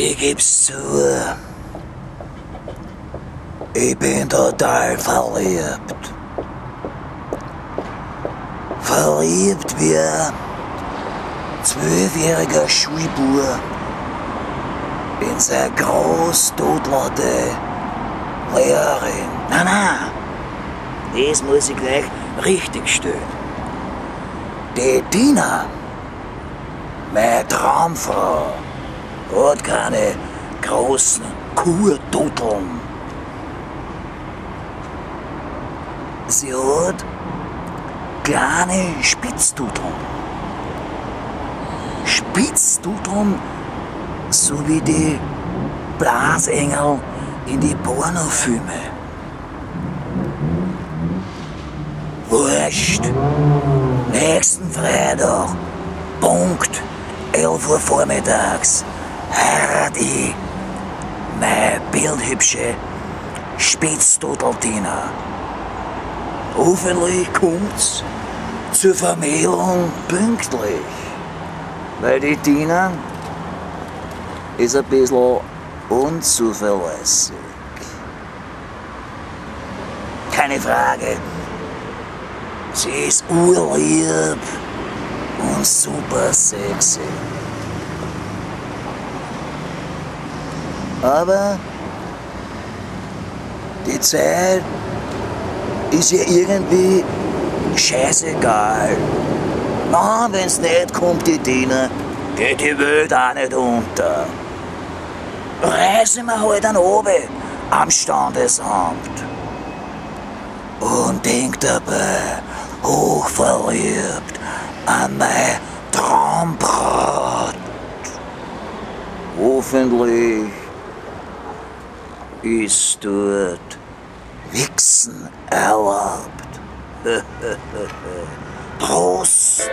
Ich geb's zu. Ich bin total verliebt. Verliebt wie ein 12-jähriger Schulbub in seine großtotlerte Lehrerin. Nein, das muss ich gleich richtig stellen. Die Tina, meine Traumfrau, hat keine großen Kurtoteln. Sie hat kleine Spitztuteln. Spitztuteln, so wie die Blasengel in die Pornofilme. Wurscht. Nächsten Freitag, Punkt 11 Uhr vormittags, heirat ich meine bildhübsche Spitztutel-Tina. Hoffentlich kommt's zur Vermählung pünktlich, weil die Tina ist ein bisschen unzuverlässig. Keine Frage, sie ist urlieb und super sexy. Aber die Zeit ist ihr irgendwie scheißegal. Na, wenn's nicht kommt, die Tina, geht die Welt auch nicht unter. Reisen wir halt an oben am Standesamt. Und denk dabei hochverliebt an meine Traumbraut. Hoffentlich ist dort Wichsen erlaubt. Prost!